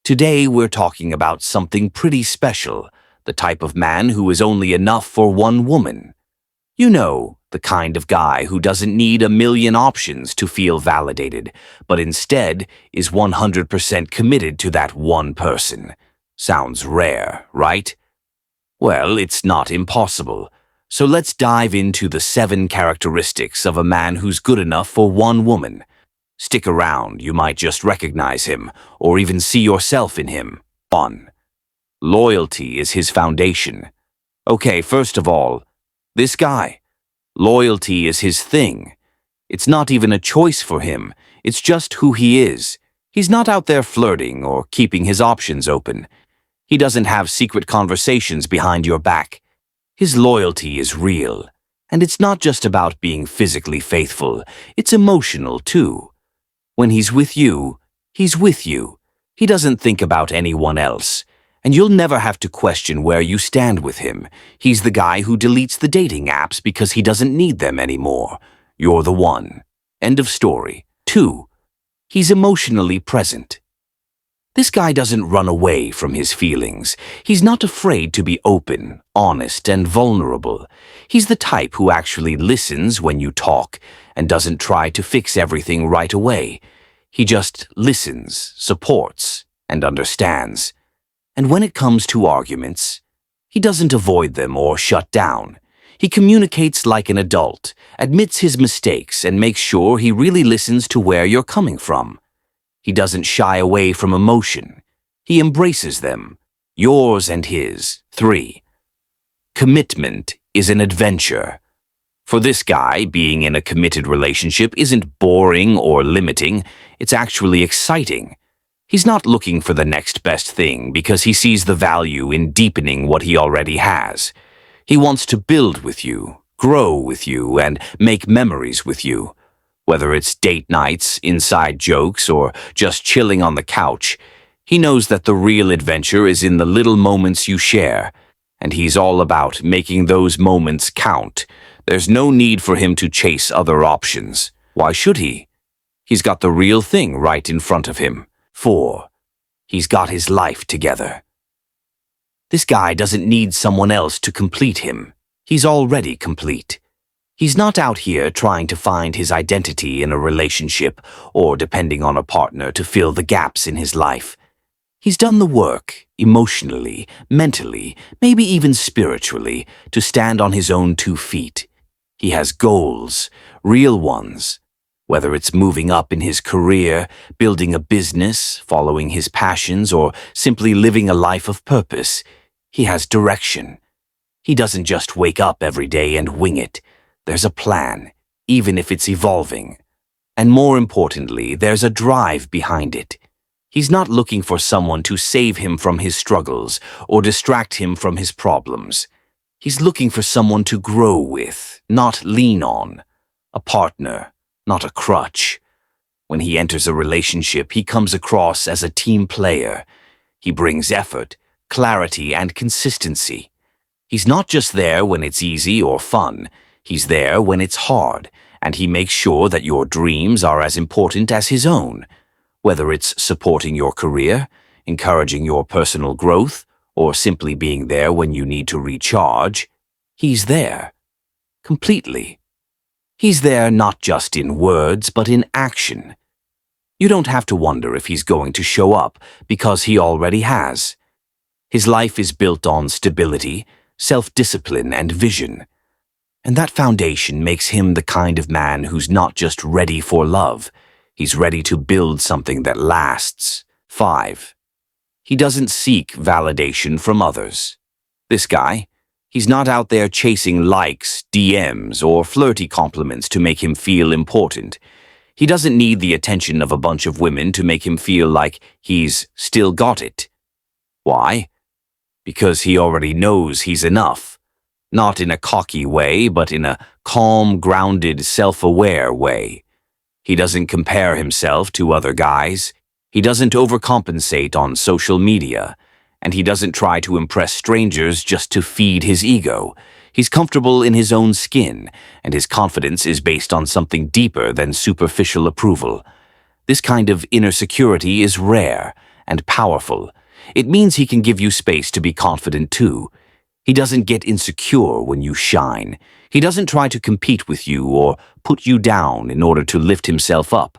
Today we're talking about something pretty special, the type of man who is only enough for one woman. You know, the kind of guy who doesn't need a million options to feel validated, but instead is 100% committed to that one person. Sounds rare, right? Well, it's not impossible. So let's dive into the 7 characteristics of a man who's good enough for one woman. Stick around, you might just recognize him, or even see yourself in him. 1. Loyalty is his foundation. Okay, first of all, this guy. Loyalty is his thing. It's not even a choice for him, it's just who he is. He's not out there flirting or keeping his options open. He doesn't have secret conversations behind your back. His loyalty is real. And it's not just about being physically faithful, it's emotional too. When he's with you, he's with you. He doesn't think about anyone else. And you'll never have to question where you stand with him. He's the guy who deletes the dating apps because he doesn't need them anymore. You're the one. End of story. 2. He's emotionally present. This guy doesn't run away from his feelings. He's not afraid to be open, honest, and vulnerable. He's the type who actually listens when you talk and doesn't try to fix everything right away. He just listens, supports, and understands. And when it comes to arguments, he doesn't avoid them or shut down. He communicates like an adult, admits his mistakes, and makes sure he really listens to where you're coming from. He doesn't shy away from emotion. He embraces them, yours and his. 3. Commitment is an adventure. For this guy, being in a committed relationship isn't boring or limiting, it's actually exciting. He's not looking for the next best thing because he sees the value in deepening what he already has. He wants to build with you, grow with you, and make memories with you. Whether it's date nights, inside jokes, or just chilling on the couch, he knows that the real adventure is in the little moments you share, and he's all about making those moments count. There's no need for him to chase other options. Why should he? He's got the real thing right in front of him. 4. He's got his life together. This guy doesn't need someone else to complete him. He's already complete. He's not out here trying to find his identity in a relationship or depending on a partner to fill the gaps in his life. He's done the work, emotionally, mentally, maybe even spiritually, to stand on his own 2 feet. He has goals, real ones. Whether it's moving up in his career, building a business, following his passions, or simply living a life of purpose, he has direction. He doesn't just wake up every day and wing it. There's a plan, even if it's evolving. And more importantly, there's a drive behind it. He's not looking for someone to save him from his struggles or distract him from his problems. He's looking for someone to grow with, not lean on. A partner, not a crutch. When he enters a relationship, he comes across as a team player. He brings effort, clarity, and consistency. He's not just there when it's easy or fun. He's there when it's hard, and he makes sure that your dreams are as important as his own. Whether it's supporting your career, encouraging your personal growth, or simply being there when you need to recharge, he's there. Completely. He's there not just in words, but in action. You don't have to wonder if he's going to show up, because he already has. His life is built on stability, self-discipline, and vision. And that foundation makes him the kind of man who's not just ready for love. He's ready to build something that lasts. 5. He doesn't seek validation from others. This guy, he's not out there chasing likes, DMs, or flirty compliments to make him feel important. He doesn't need the attention of a bunch of women to make him feel like he's still got it. Why? Because he already knows he's enough. Not in a cocky way, but in a calm, grounded, self-aware way. He doesn't compare himself to other guys. He doesn't overcompensate on social media. And he doesn't try to impress strangers just to feed his ego. He's comfortable in his own skin, and his confidence is based on something deeper than superficial approval. This kind of inner security is rare, and powerful. It means he can give you space to be confident too. He doesn't get insecure when you shine. He doesn't try to compete with you or put you down in order to lift himself up.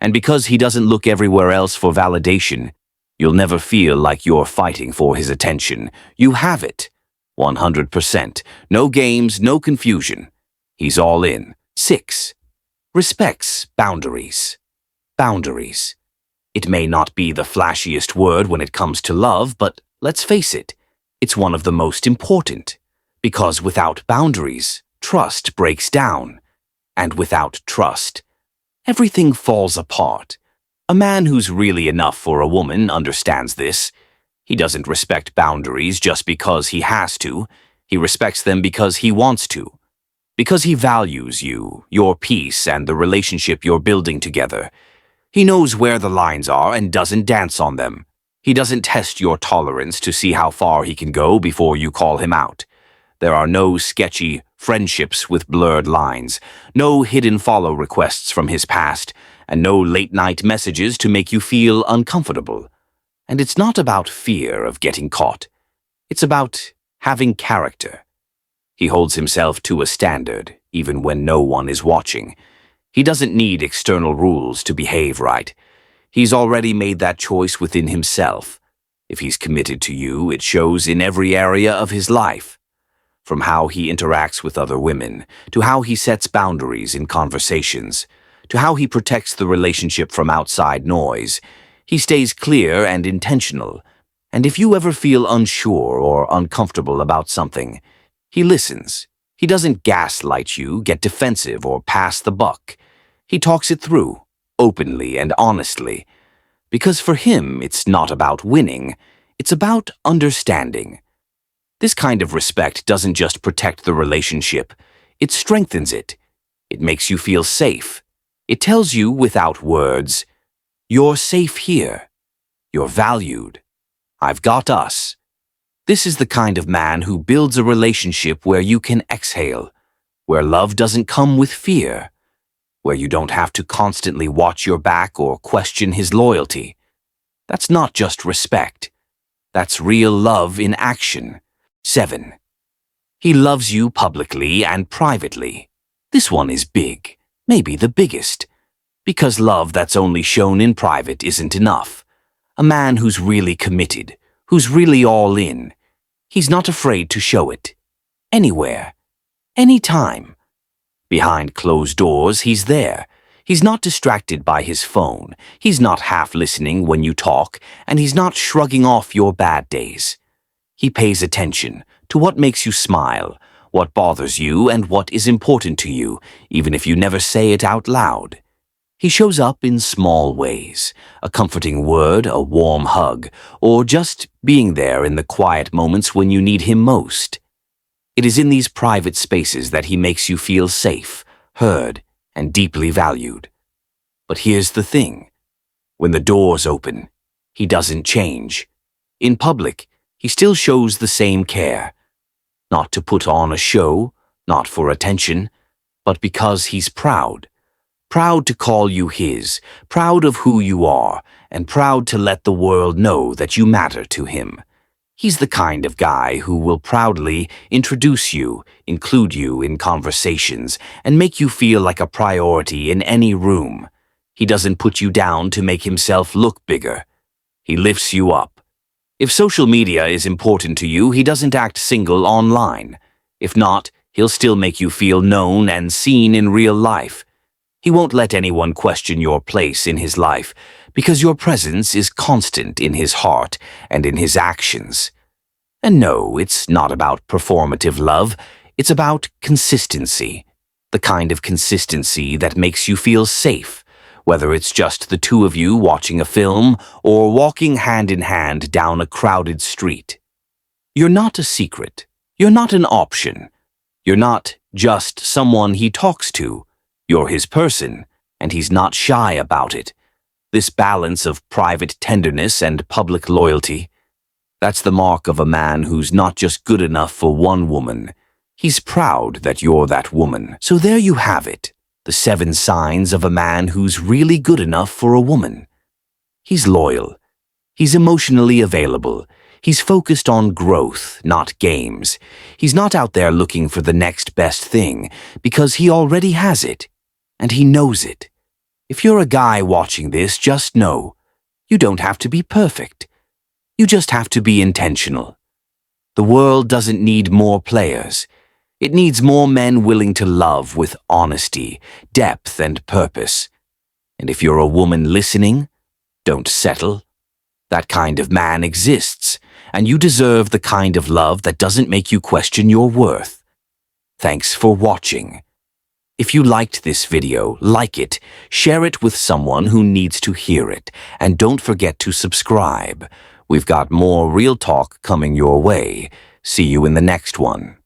And because he doesn't look everywhere else for validation, you'll never feel like you're fighting for his attention. You have it. 100%. No games, no confusion. He's all in. 6. Respects boundaries. Boundaries. It may not be the flashiest word when it comes to love, but let's face it, it's one of the most important. Because without boundaries, trust breaks down. And without trust, everything falls apart. A man who's really enough for a woman understands this. He doesn't respect boundaries just because he has to. He respects them because he wants to. Because he values you, your peace, and the relationship you're building together. He knows where the lines are and doesn't dance on them. He doesn't test your tolerance to see how far he can go before you call him out. There are no sketchy friendships with blurred lines, no hidden follow requests from his past, and no late-night messages to make you feel uncomfortable. And it's not about fear of getting caught. It's about having character. He holds himself to a standard, even when no one is watching. He doesn't need external rules to behave right. He's already made that choice within himself. If he's committed to you, it shows in every area of his life. From how he interacts with other women, to how he sets boundaries in conversations, to how he protects the relationship from outside noise. He stays clear and intentional, and if you ever feel unsure or uncomfortable about something, he listens. He doesn't gaslight you, get defensive, or pass the buck. He talks it through, openly and honestly, because for him it's not about winning, it's about understanding. This kind of respect doesn't just protect the relationship, it strengthens it. It makes you feel safe. It tells you without words, you're safe here. You're valued. I've got us. This is the kind of man who builds a relationship where you can exhale, where love doesn't come with fear, where you don't have to constantly watch your back or question his loyalty. That's not just respect. That's real love in action. 7. He loves you publicly and privately. This one is big, maybe the biggest. Because love that's only shown in private isn't enough. A man who's really committed, who's really all in, he's not afraid to show it. Anywhere. Anytime. Behind closed doors, he's there. He's not distracted by his phone. He's not half listening when you talk, and he's not shrugging off your bad days. He pays attention to what makes you smile, what bothers you, and what is important to you, even if you never say it out loud. He shows up in small ways, a comforting word, a warm hug, or just being there in the quiet moments when you need him most. It is in these private spaces that he makes you feel safe, heard, and deeply valued. But here's the thing. When the doors open, he doesn't change. In public, he still shows the same care. Not to put on a show, not for attention, but because he's proud. Proud to call you his, proud of who you are, and proud to let the world know that you matter to him. He's the kind of guy who will proudly introduce you, include you in conversations, and make you feel like a priority in any room. He doesn't put you down to make himself look bigger. He lifts you up. If social media is important to you, he doesn't act single online. If not, he'll still make you feel known and seen in real life. He won't let anyone question your place in his life, because your presence is constant in his heart and in his actions. And no, it's not about performative love, it's about consistency. The kind of consistency that makes you feel safe, whether it's just the two of you watching a film or walking hand in hand down a crowded street. You're not a secret. You're not an option. You're not just someone he talks to. You're his person, and he's not shy about it. This balance of private tenderness and public loyalty, that's the mark of a man who's not just good enough for one woman. He's proud that you're that woman. So there you have it, the 7 signs of a man who's really good enough for a woman. He's loyal. He's emotionally available. He's focused on growth, not games. He's not out there looking for the next best thing, because he already has it, and he knows it. If you're a guy watching this, just know, you don't have to be perfect. You just have to be intentional. The world doesn't need more players. It needs more men willing to love with honesty, depth, and purpose. And if you're a woman listening, don't settle. That kind of man exists, and you deserve the kind of love that doesn't make you question your worth. Thanks for watching. If you liked this video, like it, share it with someone who needs to hear it, and don't forget to subscribe. We've got more real talk coming your way. See you in the next one.